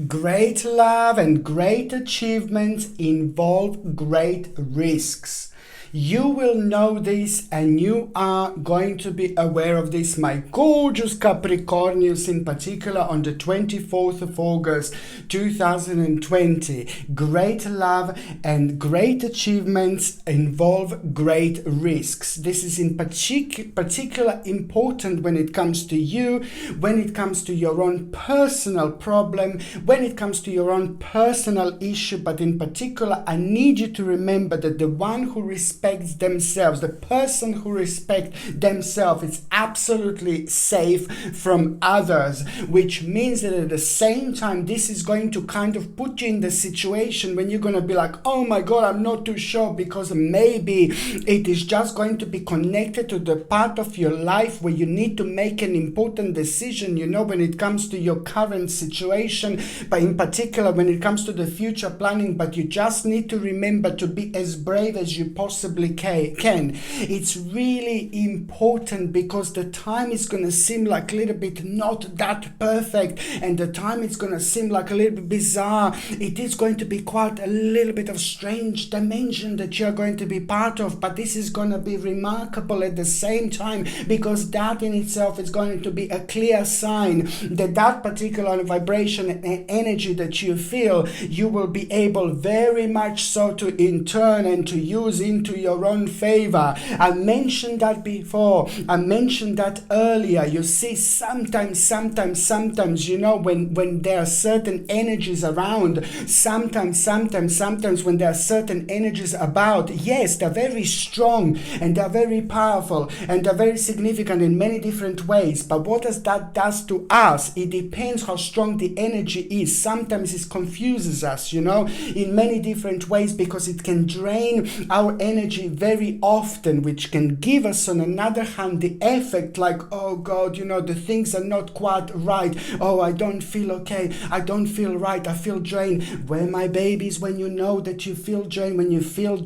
Great love and great achievements involve great risks. You will know this and you are going to be aware of this, my gorgeous Capricornians, in particular on the 24th of August 2020. Great love and great achievements involve great risks. This is in particular important when it comes to you, when it comes to your own personal problem, when it comes to your own personal issue, but in particular, I need you to remember that the one who respects themselves, the person who respects themselves, is absolutely safe from others, which means that at the same time, this is going to kind of put you in the situation when you're going to be like, oh my God, I'm not too sure, because maybe it is just going to be connected to the part of your life where you need to make an important decision, when it comes to your current situation, but in particular when it comes to the future planning. But you just need to remember to be as brave as you possibly can. It's really important because the time is going to seem like a little bit not that perfect, and the time is going to seem like a little bit bizarre. It is going to be quite a little bit of strange dimension that you're going to be part of, but this is going to be remarkable at the same time, because that in itself is going to be a clear sign that that particular vibration and energy that you feel, you will be able very much so to in turn and to use into your own favor. I mentioned that before. I mentioned that earlier. You see, sometimes, when there are certain energies around, sometimes when there are certain energies about, yes, they're very strong and they're very powerful and they're very significant in many different ways. But what that does to us, it depends how strong the energy is. Sometimes it confuses us, in many different ways, because it can drain our energy very often, which can give us on another hand the effect like, oh God, the things are not quite right. Oh, I don't feel okay. I don't feel right. I feel drained. Where my babies, when you know that you feel drained, when you feel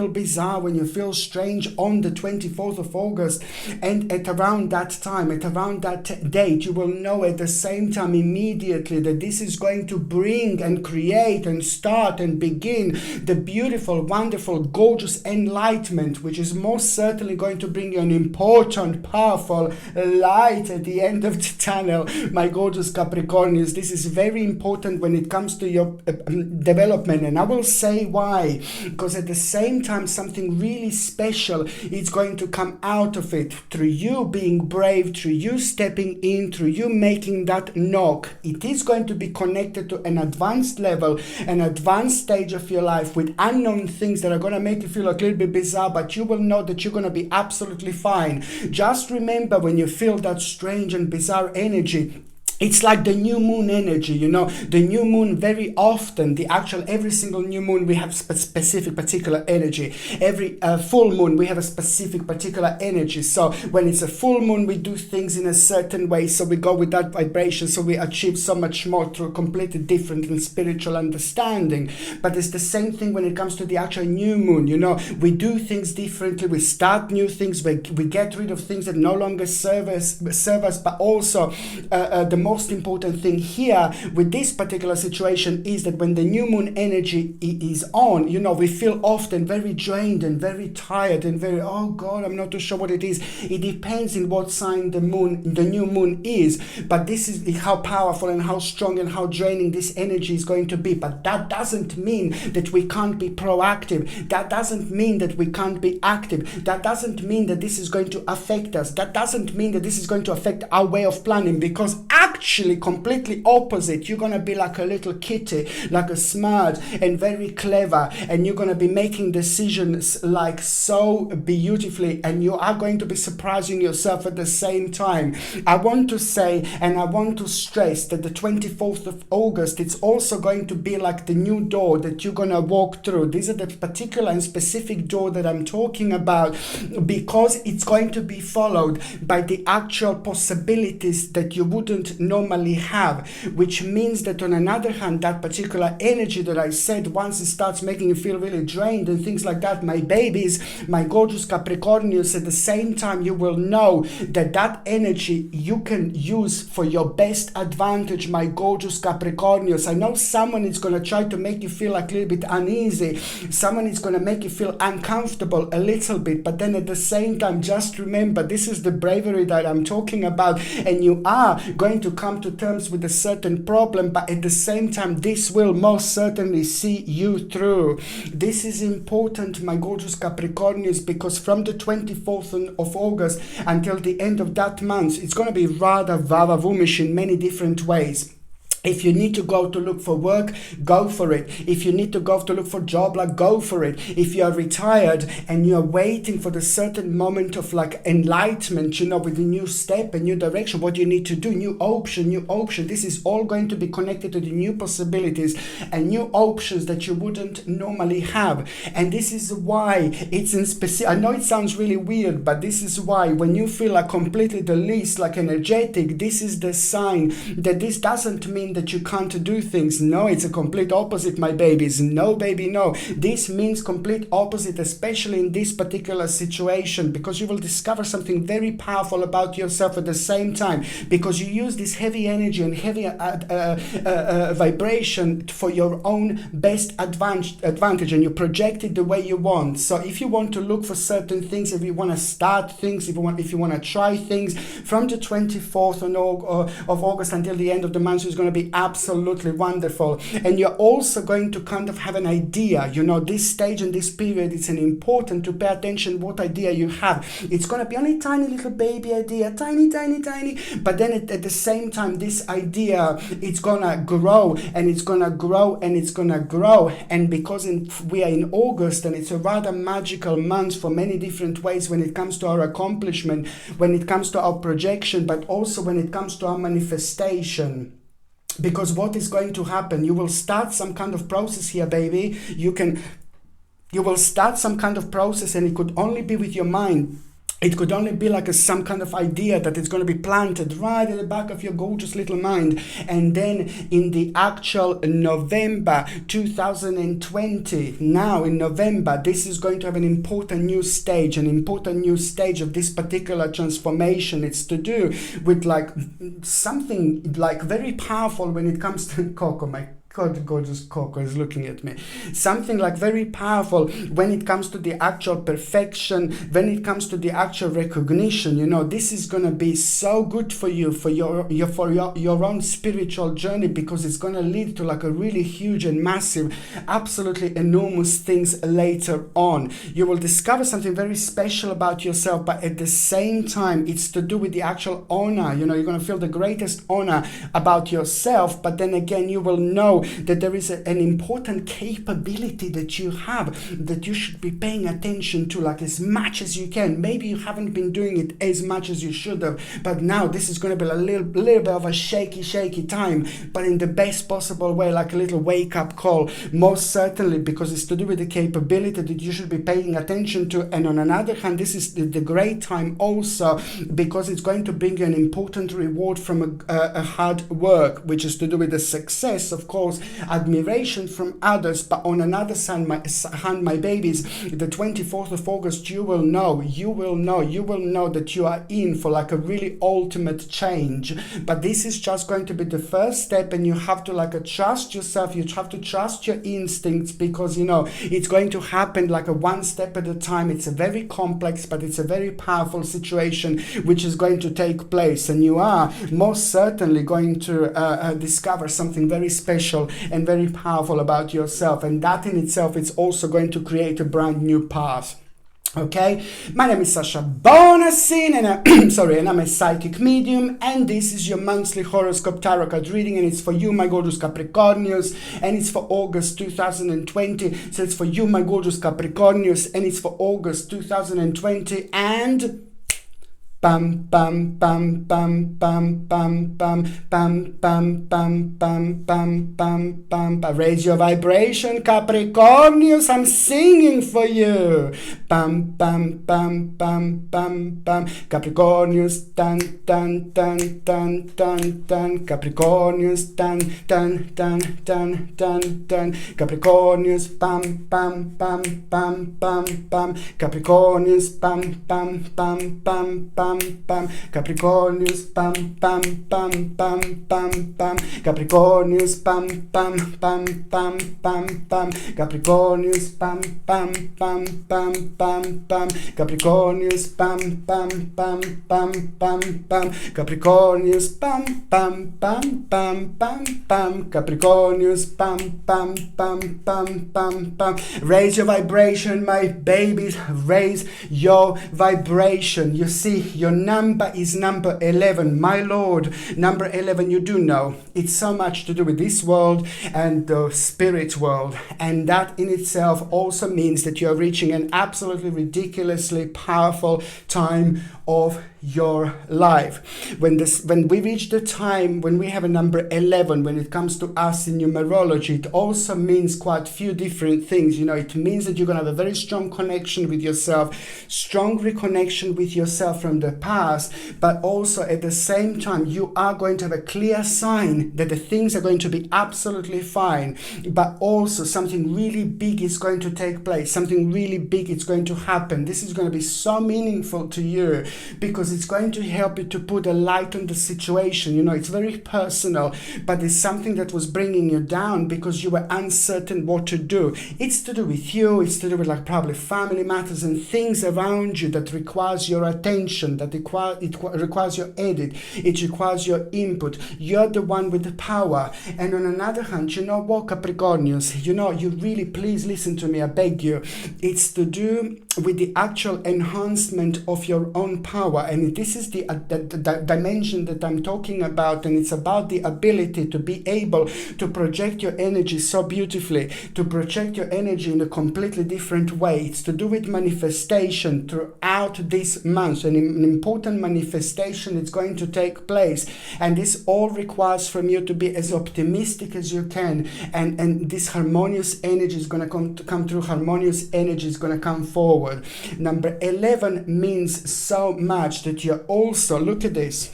bizarre, when you feel strange on the 24th of August, and at around that time, at around that date, you will know at the same time immediately that this is going to bring and create and start and begin the beautiful, wonderful, gorgeous enlightenment, which is most certainly going to bring you an important, powerful light at the end of the tunnel, my gorgeous Capricornians. This is very important when it comes to your development, and I will say why. Because at the same time, something really special is going to come out of it through you being brave, through you stepping in, through you making that knock. It is going to be connected to an advanced level, an advanced stage of your life with unknown things that are going to make you feel a little bit bizarre, but you will know that you're going to be absolutely fine. Just remember, when you feel that strange and bizarre energy, it's like the new moon energy, the new moon very often, every single new moon we have specific particular energy. Every full moon we have a specific particular energy. So when it's a full moon, we do things in a certain way. So we go with that vibration. So we achieve so much more through a completely different and spiritual understanding. But it's the same thing when it comes to the actual new moon, we do things differently. We start new things. We get rid of things that no longer serve us, but also the most important thing here with this particular situation is that when the new moon energy is on, we feel often very drained and very tired and very, oh God, I'm not too sure what it is. It depends in what sign the new moon is, but this is how powerful and how strong and how draining this energy is going to be. But that doesn't mean that we can't be proactive. That doesn't mean that we can't be active. That doesn't mean that this is going to affect us. That doesn't mean that this is going to affect our way of planning, because actually completely opposite. You're going to be like a little kitty, like a smart and very clever, and you're going to be making decisions like so beautifully, and you are going to be surprising yourself at the same time. I want to say and I want to stress that the 24th of August, it's also going to be like the new door that you're going to walk through. These are the particular and specific door that I'm talking about, because it's going to be followed by the actual possibilities that you wouldn't normally have, which means that on another hand, that particular energy that I said, once it starts making you feel really drained and things like that, my babies, my gorgeous Capricornius, at the same time you will know that that energy you can use for your best advantage, my gorgeous Capricornius. I know someone is going to try to make you feel like a little bit uneasy, someone is going to make you feel uncomfortable a little bit, but then at the same time, just remember, this is the bravery that I'm talking about, and you are going to come to terms with a certain problem, but at the same time, this will most certainly see you through. This is important, my gorgeous Capricornius, because from the 24th of August until the end of that month, it's going to be rather vavavoom-ish in many different ways. If you need to go to look for work, go for it. If you need to go to look for job, like, go for it. If you are retired and you're waiting for the certain moment of like enlightenment, you know, with a new step, a new direction, what you need to do, new option. This is all going to be connected to the new possibilities and new options that you wouldn't normally have. And this is why it's in specific. I know it sounds really weird, but this is why when you feel like completely the least, like energetic, this is the sign that this doesn't mean that you can't do things. No, it's a complete opposite, my babies. No, baby, no. This means complete opposite, especially in this particular situation, because you will discover something very powerful about yourself at the same time, because you use this heavy energy and heavy vibration for your own best advantage, and you project it the way you want. So if you want to look for certain things, if you want to start things, if you want to try things, from the 24th of August until the end of the month is going to be absolutely wonderful. And you're also going to kind of have an idea, you know, this stage and this period, it's an important to pay attention what idea you have. It's going to be only tiny little baby idea, tiny, but then at the same time, this idea, it's going to grow and it's going to grow and it's going to grow. And because we are in August, and it's a rather magical month for many different ways when it comes to our accomplishment, when it comes to our projection, but also when it comes to our manifestation. Because what is going to happen, you will start some kind of process here, baby. You will start some kind of process, and it could only be with your mind. It could only be like some kind of idea that is going to be planted right at the back of your gorgeous little mind. And then in the actual November 2020, now in November, this is going to have an important new stage of this particular transformation. It's to do with like something like very powerful when it comes to Coco, my God, gorgeous Coco is looking at me. Something like very powerful when it comes to the actual perfection, when it comes to the actual recognition. You know, this is going to be so good for you, for your own spiritual journey, because it's going to lead to like a really huge and massive, absolutely enormous things later on. You will discover something very special about yourself, but at the same time, it's to do with the actual honor. You know, you're going to feel the greatest honor about yourself, but then again, you will know that there is an important capability that you have that you should be paying attention to, like as much as you can. Maybe you haven't been doing it as much as you should have, but now this is going to be a little bit of a shaky time, but in the best possible way, like a little wake-up call, most certainly, because it's to do with the capability that you should be paying attention to. And on another hand, this is the great time also because it's going to bring you an important reward from a hard work, which is to do with the success, of course, admiration from others. But on another hand, my babies, the 24th of August, you will know that you are in for like a really ultimate change. But this is just going to be the first step, and you have to like trust yourself. You have to trust your instincts, because you know it's going to happen like a one step at a time. It's a very complex, but it's a very powerful situation which is going to take place, and you are most certainly going to discover something very special and very powerful about yourself, and that in itself is also going to create a brand new path. Okay, my name is Sasha Bonasin, and I'm a psychic medium, and this is your monthly horoscope tarot card reading, and it's for you, my gorgeous Capricornius, and it's for August 2020. So it's for you, my gorgeous Capricornius, and it's for August 2020, and Bam, bam, bam, bam, bam, bam, bam, bam, bam, bam, bam, bam, bam, bam. Raise your vibration, Capricornius. I'm singing for you. Bam, bam, bam, bam, bam, bam. Capricornius, dun, dun, dun, dun, dun, dun. Capricornius, dun, dun, dun, dun, dun, dun. Capricornius, bam, bam, bam, bam, bam, bam. Capricornius, bam, bam, bam, bam, bam, bam. Capricornius, bam, bam, bam, bam, bam, bam. Capricornius, bam, bam, bam, bam, bam, bam. Capricornius, bam, bam, bam, bam, bam, bam. Capricornius, bam, bam, bam, bam, bam, bam. Capricornius, bam, bam, bam, bam, bam, bam. Capricornius, bam, bam, bam, bam, bam, bam. Raise your vibration, my babies. Raise your vibration. You see, your number is number 11. My Lord, number 11, you do know. It's so much to do with this world and the spirit world. And that in itself also means that you're reaching an absolutely ridiculously powerful time of your life. When we reach the time when we have a number 11, when it comes to us in numerology, it also means quite a few different things. You know, it means that you're going to have a very strong connection with yourself, strong reconnection with yourself from the past, but also at the same time you are going to have a clear sign that the things are going to be absolutely fine, but also something really big is going to take place, something really big is going to happen. This is going to be so meaningful to you because it's going to help you to put a light on the situation. You know, it's very personal, but it's something that was bringing you down because you were uncertain what to do. It's to do with you, it's to do with like probably family matters and things around you that requires your attention, that it requires your edit, it requires your input. You're the one with the power. And on another hand, you know what, Capricornius, you know, you really, please listen to me, I beg you. It's to do with the actual enhancement of your own power, and this is the dimension that I'm talking about, and it's about the ability to be able to project your energy so beautifully, to project your energy in a completely different way. It's to do with manifestation throughout this month, and an important manifestation is going to take place, and this all requires from you to be as optimistic as you can, and this harmonious energy is going to come through. Harmonious energy is going to come forward. Number 11 means so much that you're also, look at this,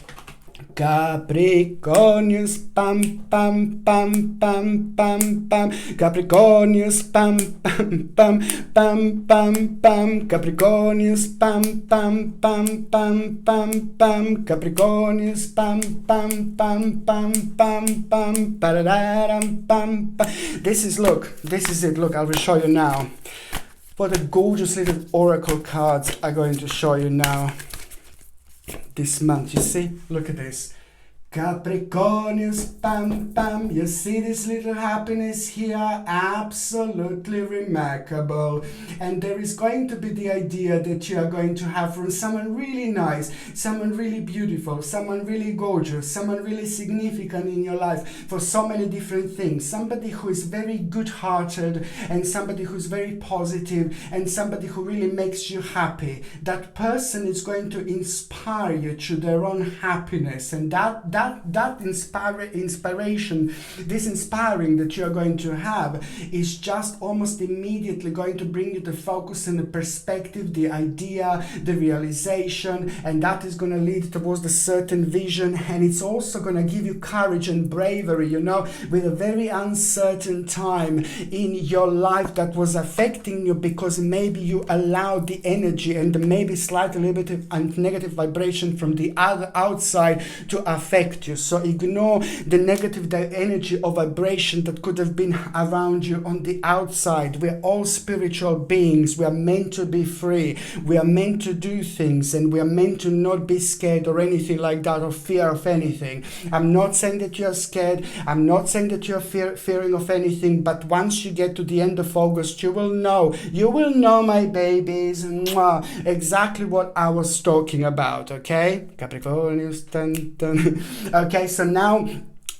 Capricornius, pam, pam, pam, pam, pam, pam, Capricornius, pam, pam, pam, pam, pam, pam, Capricornius, pam, pam, pam, pam, pam, pam, Capricornius, pam, pam, pam, pam, pam, pam, paradaram, pam, pam. This is it, look, I will show you now. What a gorgeous little oracle cards are going to show you now this month. You see, look at this. Capricornius, pam, pam, you see this little happiness here? Absolutely remarkable. And there is going to be the idea that you are going to have from someone really nice, someone really beautiful, someone really gorgeous, someone really significant in your life for so many different things. Somebody who is very good-hearted and somebody who's very positive and somebody who really makes you happy. That person is going to inspire you to their own happiness, and that inspiration, this inspiring that you're going to have is just almost immediately going to bring you the focus and the perspective, the idea, the realization, and that is going to lead towards a certain vision, and it's also going to give you courage and bravery, you know, with a very uncertain time in your life that was affecting you because maybe you allowed the energy and maybe slightly a little bit of negative vibration from the other outside to affect you. So ignore the negative energy or vibration that could have been around you on the outside. We're all spiritual beings. We are meant to be free. We are meant to do things, and we are meant to not be scared or anything like that, or fear of anything. I'm not saying that you're scared. I'm not saying that you're fearing of anything, but once you get to the end of August, you will know, my babies, exactly what I was talking about, okay? Capricornius, dun, dun. Okay, so now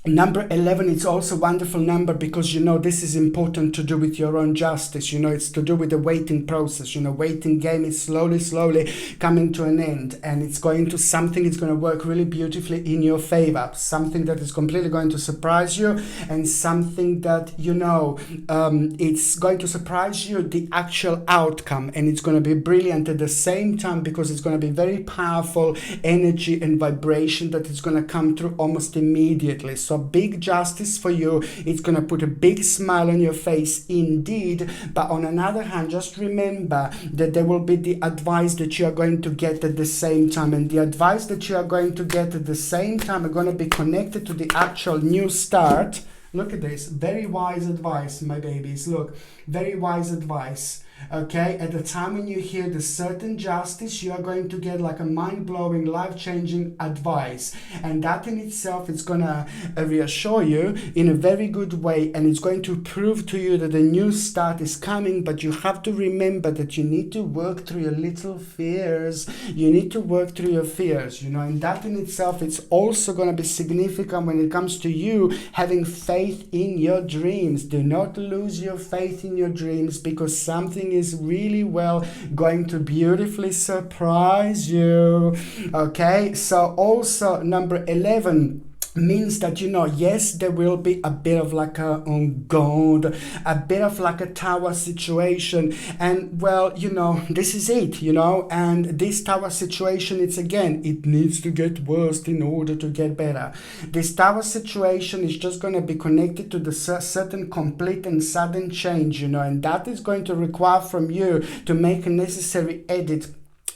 Number 11, it's also a wonderful number because, this is important to do with your own justice. It's to do with the waiting process. Waiting game is slowly coming to an end, and it's going to work really beautifully in your favor. Something that is completely going to surprise you, and something that, it's going to surprise you, the actual outcome, and it's going to be brilliant at the same time because it's going to be very powerful energy and vibration that is going to come through almost immediately. So big justice for you. It's going to put a big smile on your face indeed. But on another hand, just remember that there will be the advice that you are going to get at the same time. And the advice that you are going to get at the same time are going to be connected to the actual new start. Look at this. Very wise advice, my babies. Look, very wise advice. Okay, at the time when you hear the certain justice, you are going to get like a mind-blowing, life-changing advice, and that in itself is gonna reassure you in a very good way, and it's going to prove to you that a new start is coming. But you have to remember that you need to work through your little fears. You need to work through your fears, and that in itself, it's also going to be significant when it comes to you having faith in your dreams. Do not lose your faith in your dreams, because something is really going to beautifully surprise you. Okay, so also number 11 means that, yes, there will be a bit of like a bit of like a tower situation, and this is it, and this tower situation, it needs to get worse in order to get better. This tower situation is just going to be connected to the certain complete and sudden change, and that is going to require from you to make a necessary edit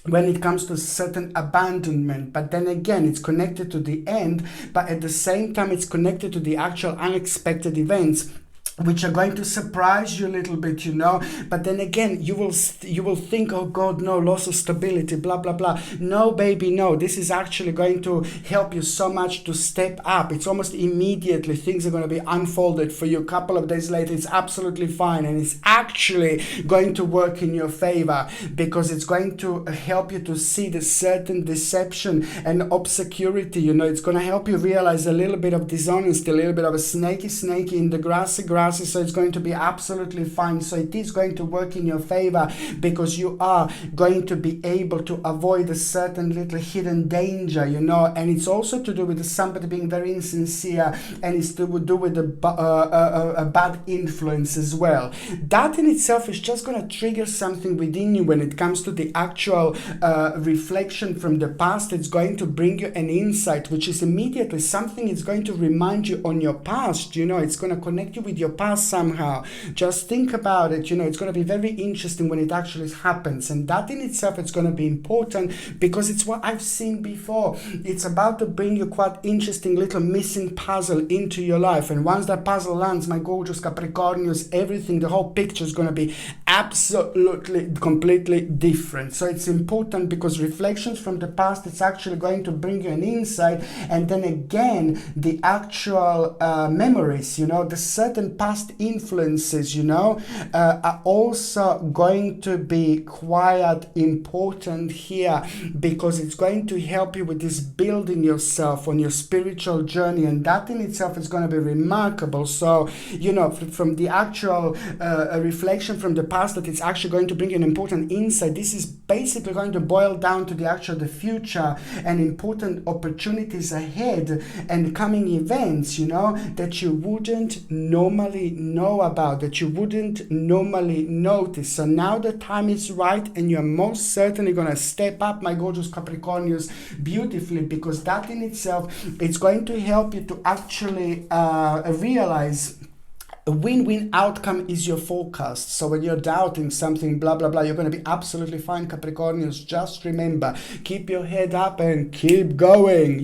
when it comes to certain abandonment. But then again, it's connected to the end, but at the same time, it's connected to the actual unexpected events, which are going to surprise you a little bit, but then again, you will think, oh God, no, loss of stability, blah blah blah. No, baby, no, this is actually going to help you so much to step up. It's almost immediately things are going to be unfolded for you. A couple of days later, it's absolutely fine, and it's actually going to work in your favor, because it's going to help you to see the certain deception and obscurity. It's going to help you realize a little bit of dishonesty, a little bit of a snaky in the grassy. So it's going to be absolutely fine. So it is going to work in your favor, because you are going to be able to avoid a certain little hidden danger, and it's also to do with somebody being very insincere, and it's to do with a bad influence as well. That in itself is just going to trigger something within you when it comes to the actual reflection from the past. It's going to bring you an insight, which is immediately something. It's going to remind you on your past, it's going to connect you with your past somehow. Just think about it. It's going to be very interesting when it actually happens, and that in itself, it's going to be important, because it's what I've seen before. It's about to bring you quite interesting little missing puzzle into your life, and once that puzzle lands, my gorgeous Capricornians, everything, the whole picture is going to be absolutely completely different. So it's important, because reflections from the past, it's actually going to bring you an insight, and then again, the actual memories, the certain past influences, are also going to be quite important here, because it's going to help you with this building yourself on your spiritual journey, and that in itself is going to be remarkable. So, from the actual reflection from the past, that it's actually going to bring you an important insight. This is basically going to boil down to the future and important opportunities ahead and coming events, that you wouldn't normally know about, that you wouldn't normally notice. So now the time is right, and you're most certainly going to step up, my gorgeous Capricornians, beautifully, because that in itself, it's going to help you to actually realize a win-win outcome is your forecast. So when you're doubting something, blah, blah, blah, you're going to be absolutely fine, Capricornians. Just remember, keep your head up and keep going,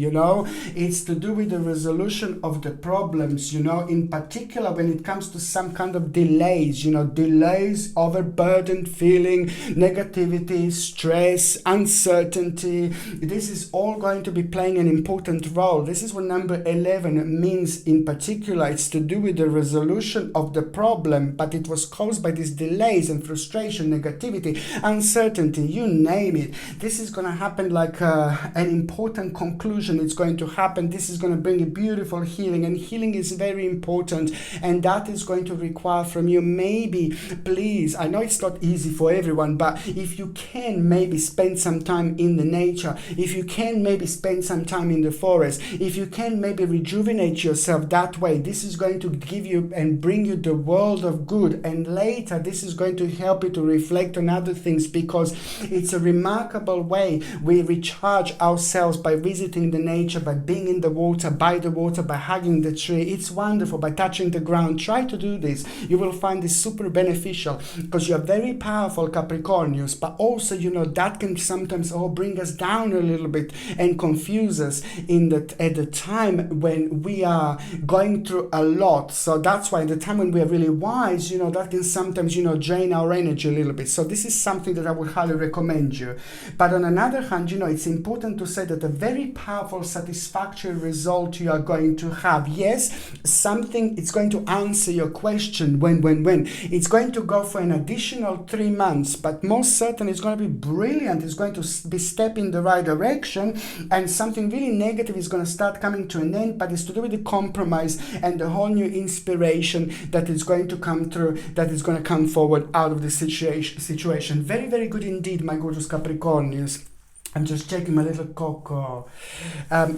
It's to do with the resolution of the problems, in particular when it comes to some kind of delays, delays, overburdened feeling, negativity, stress, uncertainty. This is all going to be playing an important role. This is what number 11 means in particular. It's to do with the resolution solution of the problem, but it was caused by these delays and frustration, negativity, uncertainty, you name it. This is going to happen like an important conclusion. It's going to happen. This is going to bring a beautiful healing, and healing is very important, and that is going to require from you, maybe, please, I know it's not easy for everyone, but if you can maybe spend some time in the nature, if you can maybe spend some time in the forest, if you can maybe rejuvenate yourself that way, this is going to give you and bring you the world of good. And later this is going to help you to reflect on other things, because it's a remarkable way we recharge ourselves by visiting the nature, by being in the water, by hugging the tree. It's wonderful. By touching the ground. Try to do this. You will find this super beneficial, because you're very powerful Capricornius, but also, you know, that can sometimes bring us down a little bit and confuse us at the time when we are going through a lot. So that's why the time when we are really wise, you know, that can sometimes, you know, drain our energy a little bit. So this is something that I would highly recommend you. But on another hand, you know, it's important to say that a very powerful, satisfactory result you are going to have. Yes, something, it's going to answer your question when. It's going to go for an additional 3 months, but most certainly it's going to be brilliant. It's going to be step in the right direction, and something really negative is going to start coming to an end, but it's to do with the compromise and the whole new inspiration that is going to come through, that is going to come forward out of the situation. Very, very good indeed, my gorgeous Capricornius. I'm just checking my little cocoa.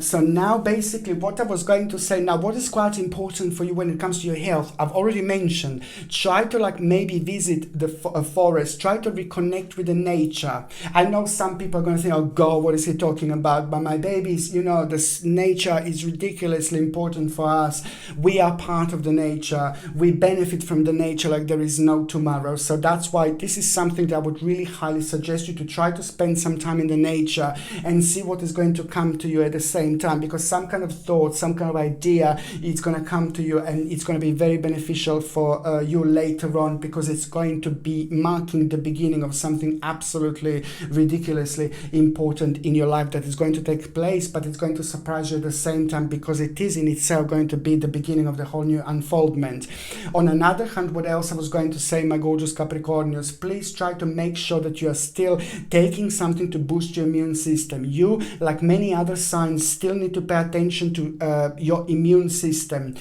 So now basically what I was going to say now, what is quite important for you when it comes to your health, I've already mentioned, try to like maybe visit the forest, try to reconnect with the nature. I know some people are going to say, oh God, what is he talking about? But my babies, you know, this nature is ridiculously important for us. We are part of the nature. We benefit from the nature like there is no tomorrow. So that's why this is something that I would really highly suggest you to try to spend some time in the nature and see what is going to come to you at the same time, because some kind of thought, some kind of idea, it's going to come to you, and it's going to be very beneficial for you later on, because it's going to be marking the beginning of something absolutely ridiculously important in your life that is going to take place, but it's going to surprise you at the same time, because it is in itself going to be the beginning of the whole new unfoldment. On another hand, what else I was going to say, my gorgeous Capricornius, please try to make sure that you are still taking something to boost your immune system. You, like many other signs, still need to pay attention to your immune system.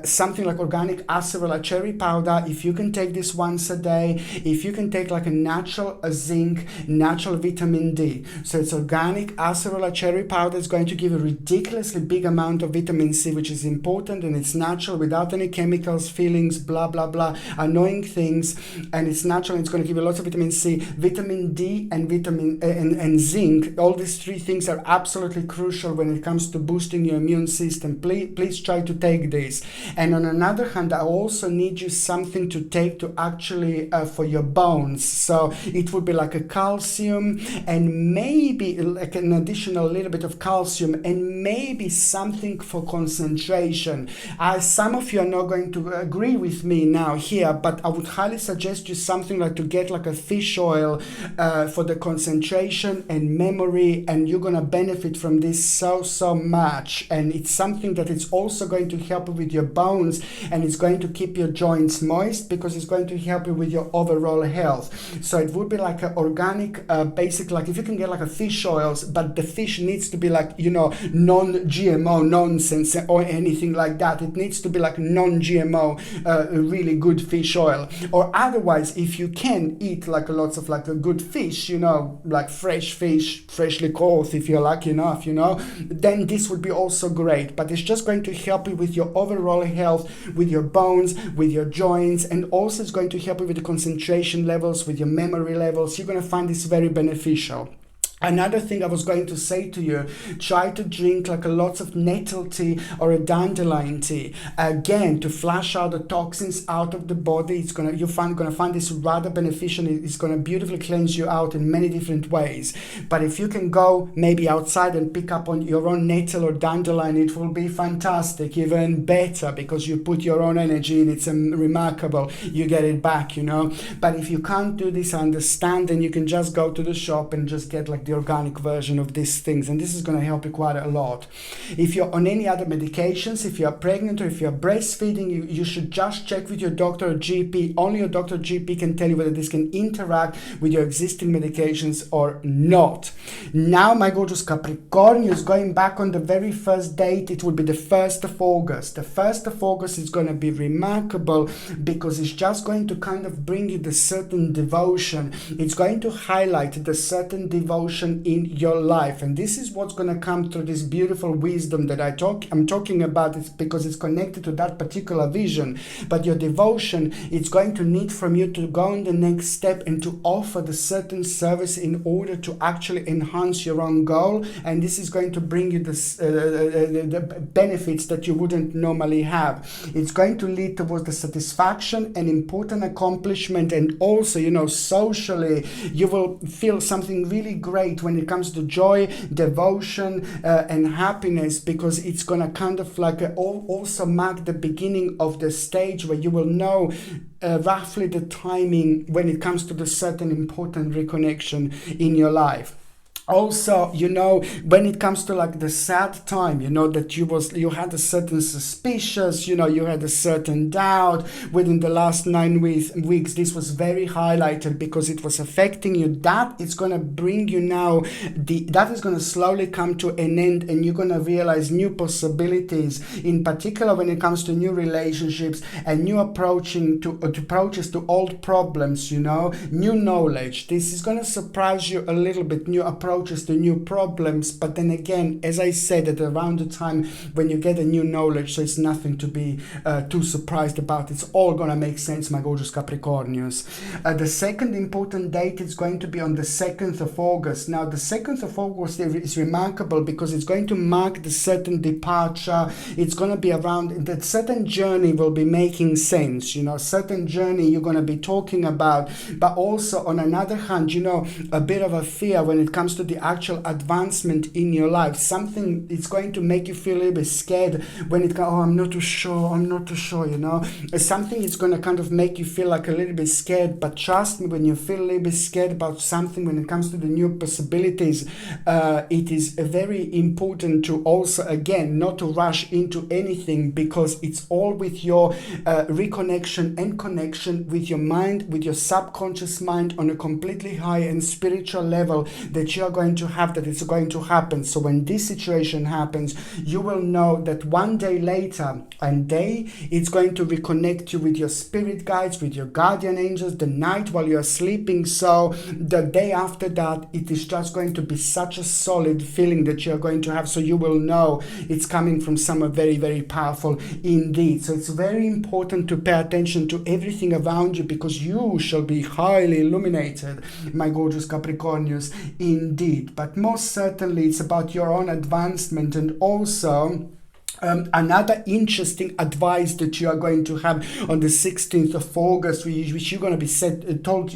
Something like organic acerola cherry powder, if you can take this once a day, if you can take like a natural zinc, natural vitamin D. So it's organic acerola cherry powder. It's going to give a ridiculously big amount of vitamin C, which is important, and it's natural, without any chemicals, fillings, blah blah blah, annoying things, and it's natural. It's going to give you lots of vitamin C, vitamin D, and vitamin and zinc. All these three things are absolutely crucial when it comes to boosting your immune system. Please try to take this. And on another hand, I also need you something to take to actually for your bones. So it would be like a calcium, and maybe like an additional little bit of calcium, and maybe something for concentration. Some of you are not going to agree with me now here, but I would highly suggest you something like to get like a fish oil for the concentration and memory, and you're gonna benefit from this so much. And it's something that is also going to help you with your bones, and it's going to keep your joints moist, because it's going to help you with your overall health. So it would be like an organic basic, like if you can get like a fish oils, but the fish needs to be like, you know, non-GMO nonsense or anything like that. It needs to be like non-GMO really good fish oil. Or otherwise, if you can eat like lots of like a good fish, you know, like fresh fish, freshly caught, if you're lucky enough, you know, then this would be also great. But it's just going to help you with your overall health, with your bones, with your joints, and also it's going to help you with the concentration levels, with your memory levels. You're going to find this very beneficial. Another thing I was going to say to you, try to drink like a lots of nettle tea or a dandelion tea, again to flush out the toxins out of the body. You're gonna find this rather beneficial. It's gonna beautifully cleanse you out in many different ways. But if you can go maybe outside and pick up on your own nettle or dandelion, it will be fantastic, even better, because you put your own energy in. It's remarkable. You get it back, you know. But if you can't do this, I understand, then you can just go to the shop and just get like the the organic version of these things, and this is going to help you quite a lot. If you're on any other medications, if you're pregnant or if you're breastfeeding, you should just check with your doctor or GP. Only your doctor or GP can tell you whether this can interact with your existing medications or not. Now, my gorgeous Capricorn is going back on the very first date. It will be the 1st of August. The 1st of August is going to be remarkable because it's just going to kind of bring you the certain devotion. It's going to highlight the certain devotion in your life, and this is what's going to come through this beautiful wisdom that I'm talking about. It's because it's connected to that particular vision. But your devotion, it's going to need from you to go on the next step and to offer the certain service in order to actually enhance your own goal, and this is going to bring you the benefits that you wouldn't normally have. It's going to lead towards the satisfaction and important accomplishment, and also, you know, socially you will feel something really great when it comes to joy, devotion, and happiness, because it's gonna kind of like also mark the beginning of the stage where you will know roughly the timing when it comes to the certain important reconnection in your life. Also, you know, when it comes to like the sad time, you know, that you had a certain suspicious, you know, you had a certain doubt within the last 9 weeks. This was very highlighted because it was affecting you. That is going to bring you now, that is going to slowly come to an end, and you're going to realize new possibilities, in particular when it comes to new relationships and new approaches to old problems, you know, new knowledge. This is going to surprise you a little bit, new approaches to new problems. But then again, as I said, at around the time when you get a new knowledge, so it's nothing to be too surprised about. It's all gonna make sense, my gorgeous Capricornians. The second important date is going to be on the 2nd of August. Now, the 2nd of August is remarkable because it's going to mark the certain departure. It's going to be around that certain journey will be making sense, you know, certain journey you're going to be talking about. But also, on another hand, you know, a bit of a fear when it comes to the actual advancement in your life. Something it's going to make you feel a little bit scared when it comes, I'm not too sure, you know. Something is going to kind of make you feel like a little bit scared. But trust me, when you feel a little bit scared about something, when it comes to the new possibilities, it is very important to also, again, not to rush into anything, because it's all with your reconnection and connection with your mind, with your subconscious mind, on a completely high and spiritual level that you're going to have, that it's going to happen. So when this situation happens, you will know that one day later, it's going to reconnect you with your spirit guides, with your guardian angels, the night while you're sleeping. So the day after that, it is just going to be such a solid feeling that you're going to have. So you will know it's coming from somewhere very, very powerful indeed. So it's very important to pay attention to everything around you, because you shall be highly illuminated, my gorgeous Capricornians, indeed. But most certainly it's about your own advancement, and also another interesting advice that you are going to have on the 16th of August, which you're going to be told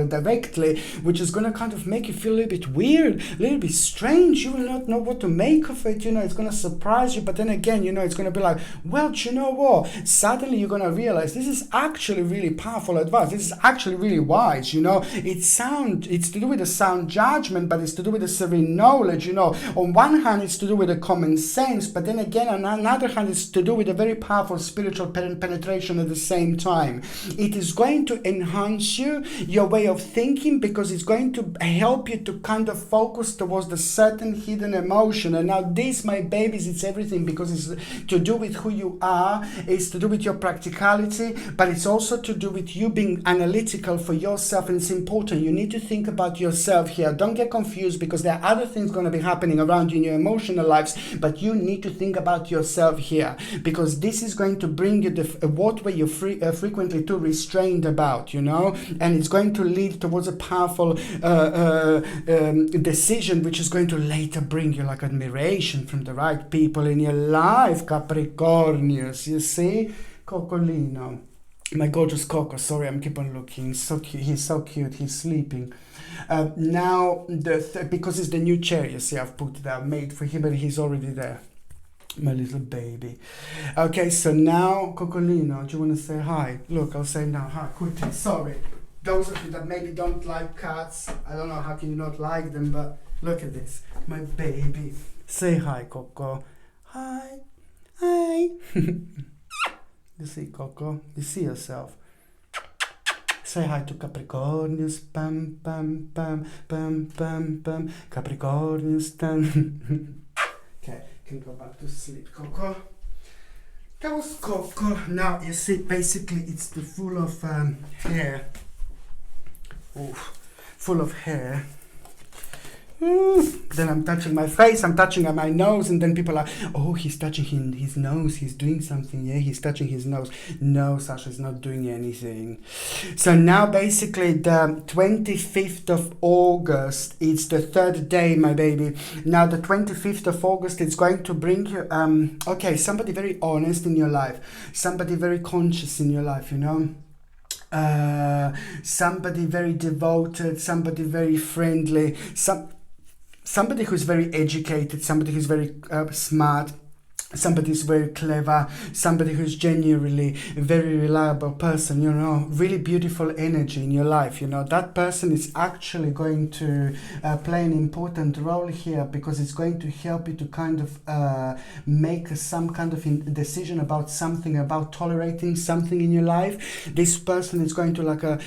directly, which is going to kind of make you feel a little bit weird, a little bit strange. You will not know what to make of it. You know, it's going to surprise you. But then again, you know, it's going to be like, well, you know what? Suddenly you're going to realize this is actually really powerful advice. This is actually really wise. You know, it's to do with the sound judgment, but it's to do with the serene knowledge. You know, on one hand, it's to do with the common sense, but then again, on the other hand, it's to do with a very powerful spiritual penetration at the same time. It is going to enhance your way of thinking, because it's going to help you to kind of focus towards the certain hidden emotion. And now this, my babies, it's everything, because it's to do with who you are, it's to do with your practicality, but it's also to do with you being analytical for yourself. And it's important. You need to think about yourself here. Don't get confused, because there are other things going to be happening around you in your emotional lives, but you need to think about yourself here, because this is going to bring you what were you frequently too restrained about, you know, and it's going to lead towards a powerful decision, which is going to later bring you like admiration from the right people in your life, Capricornius. You see, Cocolino, my gorgeous Coco. Sorry, I'm keep on looking. So cute. He's so cute. He's sleeping. Now, because it's the new chair, you see, I've put that made for him, but he's already there. My little baby. Okay, so now, Cocolino, do you want to say hi? Look, I'll say now hi. Quickly, sorry. Those of you that maybe don't like cats, I don't know how can you not like them, but Look at this. My baby. Say hi, Coco. Hi. Hi. You see, Coco? You see yourself? Say hi to Capricornius. Bam, bam, bam, bam, bam, bam. Capricornius. Okay, can go back to sleep, Coco. That was Coco. Now, you see, basically, it's the full of hair. Oof, full of hair. Then I'm touching my face, I'm touching my nose, and then people are, oh, he's touching his nose, he's doing something, yeah, he's touching his nose. No, Sasha's not doing anything. So now basically the 25th of August, it's the third day, my baby. Now the 25th of August, it's going to bring you, okay, somebody very honest in your life, somebody very conscious in your life, you know. Somebody very devoted, somebody very friendly, somebody who's very educated, somebody who's very smart, somebody who's very clever, somebody who's genuinely a very reliable person, you know, really beautiful energy in your life, you know. That person is actually going to play an important role here, because it's going to help you to kind of make some kind of decision about something, about tolerating something in your life. This person is going to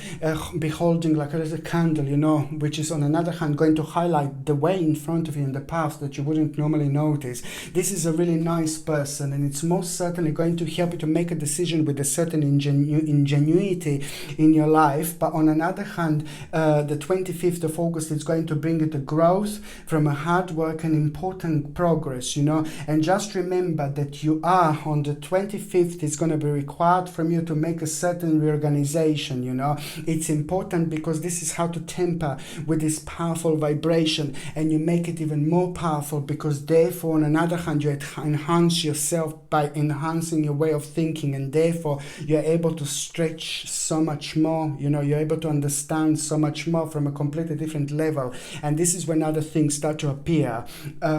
be holding like a candle, you know, which is on another hand going to highlight the way in front of you in the path that you wouldn't normally notice. This is a really nice person, and it's most certainly going to help you to make a decision with a certain ingenuity in your life. But on another hand, the 25th of August is going to bring you the growth from a hard work and important progress, you know. And just remember that you are on the 25th, it's going to be required from you to make a certain reorganization, you know. It's important because this is how to temper with this powerful vibration, and you make it even more powerful because therefore on another hand you enhance yourself by enhancing your way of thinking, and therefore you're able to stretch so much more, you know, you're able to understand so much more from a completely different level. And this is when other things start to appear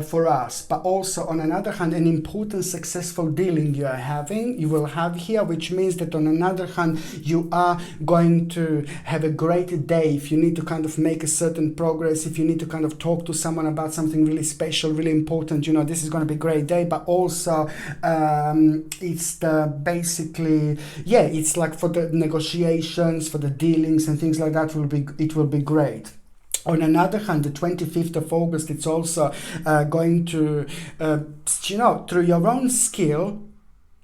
for us. But also on another hand, an important successful dealing you will have here, which means that on another hand you are going to have a great day. If you need to kind of make a certain progress, if you need to kind of talk to someone about something really special, really important, you know, this is going to be a great day. But also it's basically, yeah, it's like for the negotiations, for the dealings and things like that, it will be great. On another hand, the 25th of August, it's also going to, you know, through your own skill,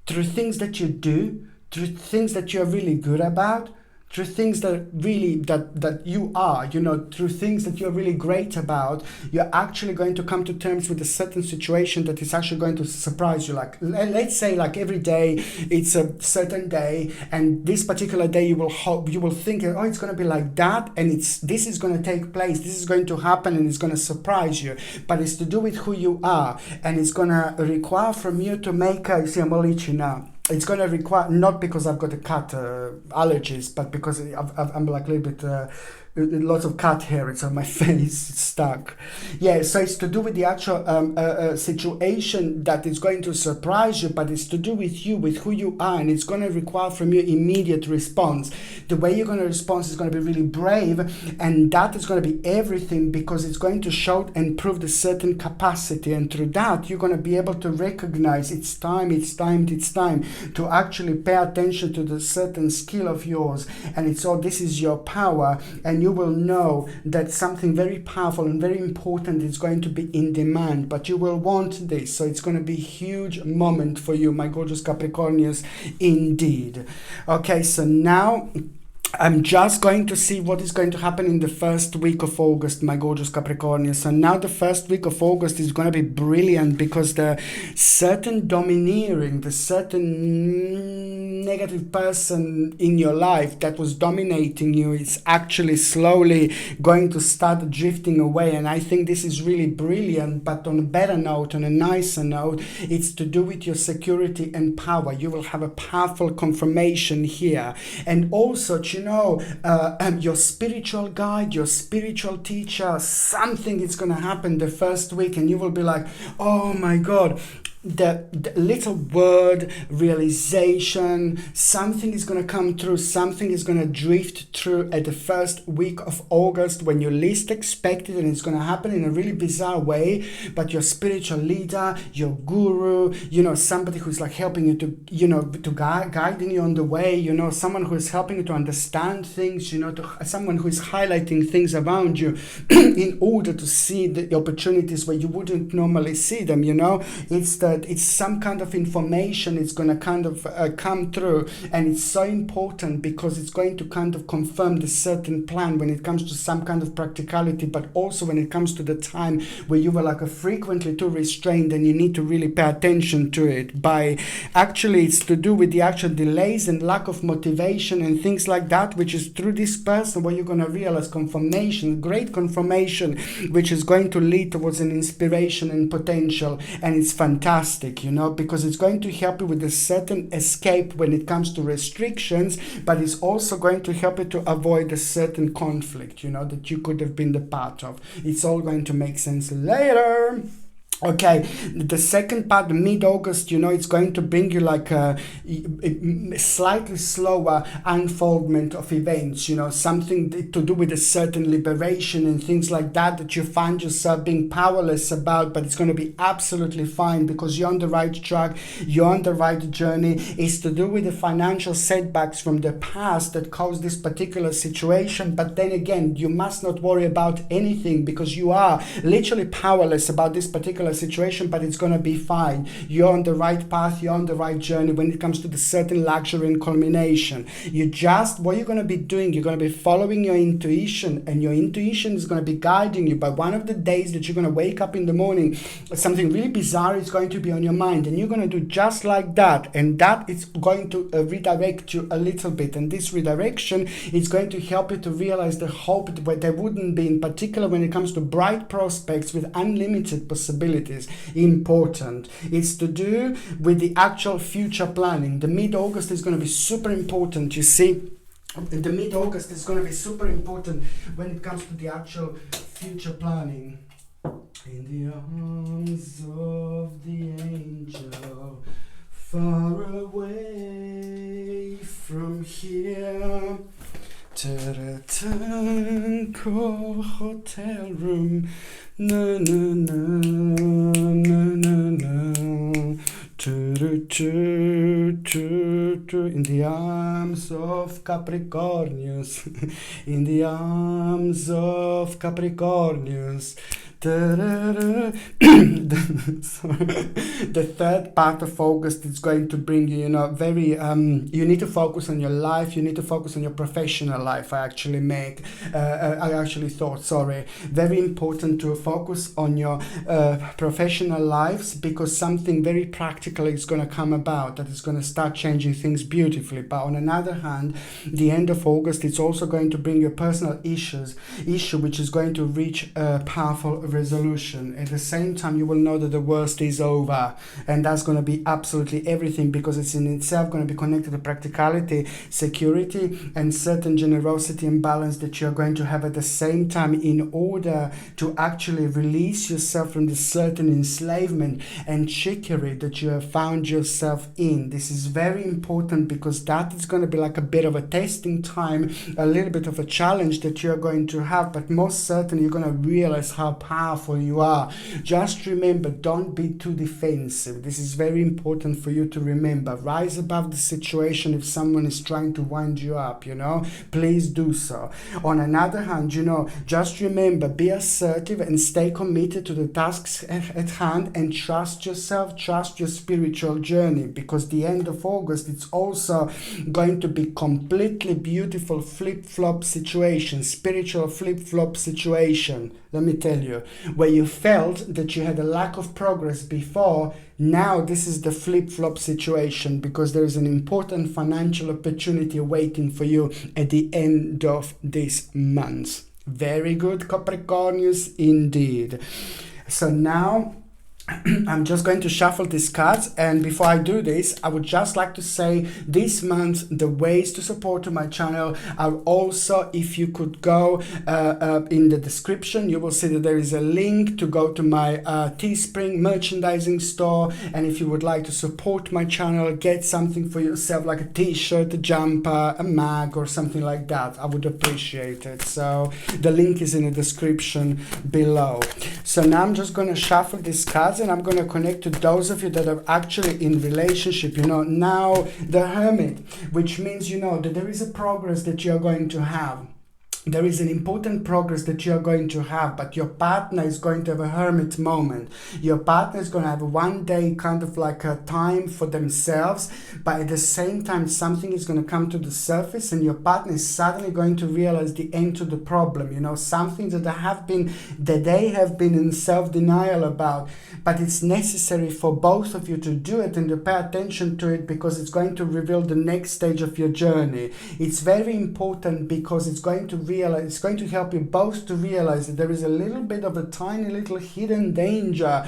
through things that you do, through things that you're really good about, through things that really that you are, you know, through things that you're really great about, you're actually going to come to terms with a certain situation that is actually going to surprise you. Like, let's say, like every day it's a certain day, and this particular day you will think, oh, it's going to be like that, and this is going to take place, this is going to happen, and it's going to surprise you. But it's to do with who you are, and it's going to require from you to make a, see, I'm all itchy now. It's going to require, not because I've got a cat allergies, but because I'm like a little bit, lots of cat hair, it's on my face, it's stuck. Yeah, so it's to do with the actual situation that is going to surprise you, but it's to do with you, with who you are, and it's going to require from you immediate response. The way you're going to respond is going to be really brave, and that is going to be everything, because it's going to show and prove the certain capacity, and through that you're going to be able to recognize it's time to actually pay attention to the certain skill of yours, and it's all, this is your power, and you will know that something very powerful and very important is going to be in demand, but you will want this. So it's going to be a huge moment for you, my gorgeous Capricornians, indeed. Okay, so now I'm just going to see what is going to happen in the first week of August, my gorgeous Capricornians. So now the first week of August is going to be brilliant, because the certain domineering, the certain negative person in your life that was dominating you is actually slowly going to start drifting away. And I think this is really brilliant, but on a better note, on a nicer note, it's to do with your security and power. You will have a powerful confirmation here. And also, you know, your spiritual guide, your spiritual teacher, something is going to happen the first week, and you will be like, oh my God, the little word realization, something is going to come through, something is going to drift through at the first week of August when you least expect it, and it's going to happen in a really bizarre way. But your spiritual leader, your guru, somebody who's like helping you to guiding you on the way, someone who is helping you to understand things, someone who is highlighting things around you in order to see the opportunities where you wouldn't normally see them. It's some kind of information. It's going to kind of come through, and it's so important because it's going to kind of confirm the certain plan when it comes to some kind of practicality, but also when it comes to the time where you were like a frequently too restrained and you need to really pay attention to it. It's to do with the actual delays and lack of motivation and things like that, which is through this person where you're going to realize confirmation, great confirmation, which is going to lead towards an inspiration and potential. And it's fantastic, because it's going to help you with a certain escape when it comes to restrictions, but it's also going to help you to avoid a certain conflict, that you could have been the part of. It's all going to make sense later. Okay, the second part, mid-August, it's going to bring you like a slightly slower unfoldment of events, something to do with a certain liberation and things like that you find yourself being powerless about, but it's going to be absolutely fine because you're on the right track, you're on the right journey. It's to do with the financial setbacks from the past that caused this particular situation, but then again, you must not worry about anything because you are literally powerless about this particular situation, but it's going to be fine. You're on the right path, you're on the right journey when it comes to the certain luxury and culmination. What you're going to be doing, you're going to be following your intuition, and your intuition is going to be guiding you. By one of the days that you're going to wake up in the morning, something really bizarre is going to be on your mind, and you're going to do just like that, and that is going to redirect you a little bit, and this redirection is going to help you to realize the hope that there wouldn't be, in particular when it comes to bright prospects with unlimited possibilities. Important. It's to do with the actual future planning. The mid-August is going to be super important. You see, the mid-August is going to be super important when it comes to the actual future planning. In the arms of the angel, far away from here. Hotel room, na na na na na na. In the arms of Capricornius, in the arms of Capricornius. The third part of August is going to bring you, you need to focus on your life, you need to focus on your professional life. I actually thought, very important to focus on your professional lives, because something very practical is going to come about that is going to start changing things beautifully. But on another hand, the end of August, it's also going to bring your personal issue which is going to reach a powerful resolution. At the same time, you will know that the worst is over, and that's going to be absolutely everything, because it's in itself going to be connected to practicality, security, and certain generosity and balance that you're going to have at the same time, in order to actually release yourself from the certain enslavement and trickery that you have found yourself in. This is very important, because that is going to be like a bit of a testing time, a little bit of a challenge that you're going to have, but most certainly you're going to realize how powerful you are. Just remember, don't be too defensive. This is very important for you to remember. Rise above the situation. If someone is trying to wind you up, please do so. On another hand, just remember, be assertive and stay committed to the tasks at hand, and trust yourself, trust your spiritual journey, because the end of August, it's also going to be completely beautiful flip-flop situation, spiritual flip-flop situation. Let me tell you, where you felt that you had a lack of progress before, now this is the flip-flop situation, because there is an important financial opportunity waiting for you at the end of this month. Very good, Capricornius, indeed. So now I'm just going to shuffle these cards, and before I do this, I would just like to say this month the ways to support my channel are also, if you could go in the description, you will see that there is a link to go to my Teespring merchandising store, and if you would like to support my channel, get something for yourself like a t-shirt, a jumper, a mug or something like that, I would appreciate it. So the link is in the description below. So now I'm just going to shuffle these cards, and I'm going to connect to those of you that are actually in relationship. You know, now the Hermit, which means, you know, that there is a progress that you're going to have. There is an important progress that you're going to have, but your partner is going to have a hermit moment. Your partner is going to have one day kind of like a time for themselves, but at the same time something is going to come to the surface, and your partner is suddenly going to realize the end to the problem. You know, something that they have been in self-denial about, but it's necessary for both of you to do it and to pay attention to it, because it's going to reveal the next stage of your journey. It's very important because it's going to help you both to realize that there is a little bit of a tiny little hidden danger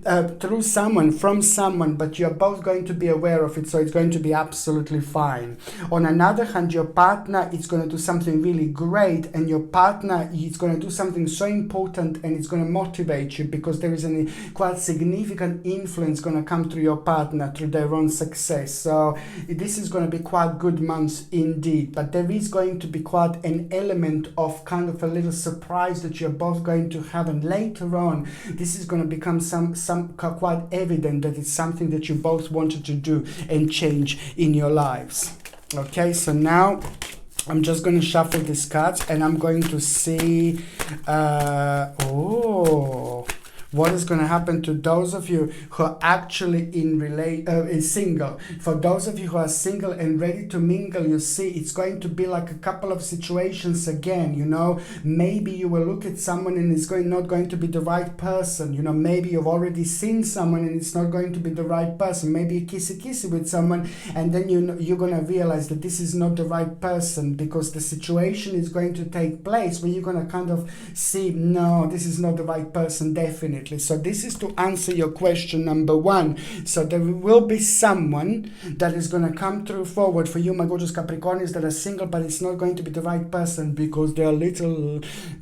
from someone, but you're both going to be aware of it, so it's going to be absolutely fine. On another hand, your partner is going to do something really great, and your partner is going to do something so important, and it's going to motivate you, because there is a quite significant influence going to come through your partner through their own success. So this is going to be quite good months indeed, but there is going to be quite an element of kind of a little surprise that you're both going to have, and later on this is going to become some quite evident that it's something that you both wanted to do and change in your lives. Okay, so now I'm just going to shuffle these cards, and I'm going to see what is going to happen to those of you who are actually single. For those of you who are single and ready to mingle, you see, it's going to be like a couple of situations again. You know, maybe you will look at someone and it's not going to be the right person. You know, maybe you've already seen someone and it's not going to be the right person. Maybe you kissy with someone, and then you're going to realize that this is not the right person, because the situation is going to take place where you're going to kind of see, no, this is not the right person, definitely. So this is to answer your question number one. So there will be someone that is going to come through forward for you, my gorgeous Capricornians that are single, but it's not going to be the right person, because there are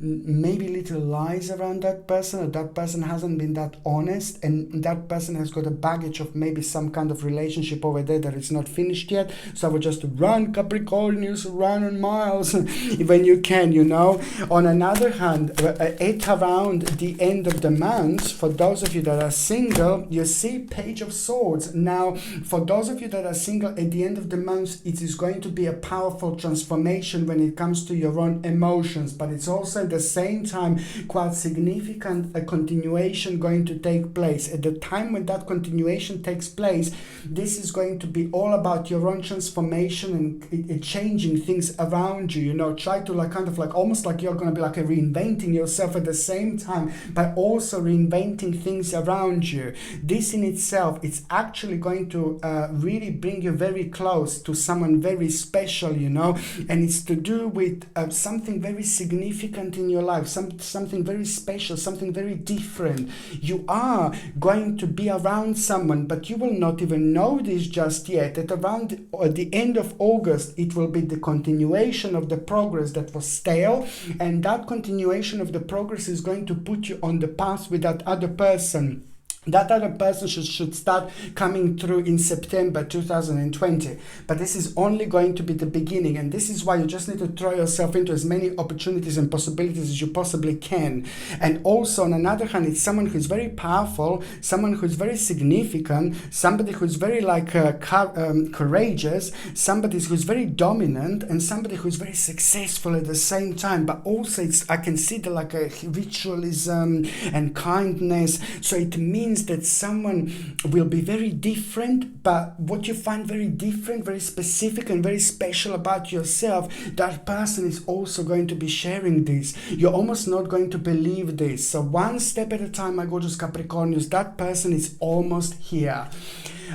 maybe little lies around that person, or that person hasn't been that honest, and that person has got a baggage of maybe some kind of relationship over there that is not finished yet. So I would just run, Capricornians, run on miles when you can, you know. On another hand, at around the end of the month, for those of you that are single, you see Page of Swords. Now, for those of you that are single, at the end of the month, it is going to be a powerful transformation when it comes to your own emotions, but it's also at the same time quite significant a continuation going to take place. At the time when that continuation takes place, this is going to be all about your own transformation and changing things around you. You know, try to almost like you're going to be like reinventing yourself at the same time, but also reinventing things around you. This in itself, it's actually going to really bring you very close to someone very special, you know, and it's to do with something very significant in your life, something very special, something very different. You are going to be around someone, but you will not even know this just yet. At around the end of August, it will be the continuation of the progress that was stale, and that continuation of the progress is going to put you on the path with that other person. That other person should start coming through in September 2020. But this is only going to be the beginning. And this is why you just need to throw yourself into as many opportunities and possibilities as you possibly can. And also, on another hand, it's someone who's very powerful, someone who's very significant, somebody who's very courageous, somebody who's very dominant, and somebody who's very successful at the same time. But also, I can see the ritualism and kindness. So it means that someone will be very different, but what you find very different, very specific and very special about yourself, that person is also going to be sharing this. You're almost not going to believe this. So one step at a time, my gorgeous Capricornians, that person is almost here.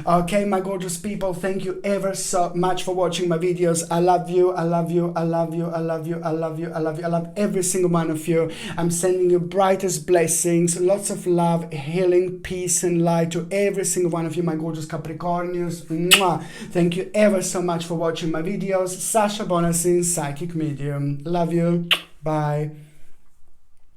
Okay, my gorgeous people, thank you ever so much for watching my videos. I love you, I love you, I love you, I love you, I love you, I love you, I love every single one of you. I'm sending you brightest blessings, lots of love, healing, peace and light to every single one of you, my gorgeous Capricornians. Mwah. Thank you ever so much for watching my videos. Sasha Bonasin, Psychic Medium. Love you. Bye.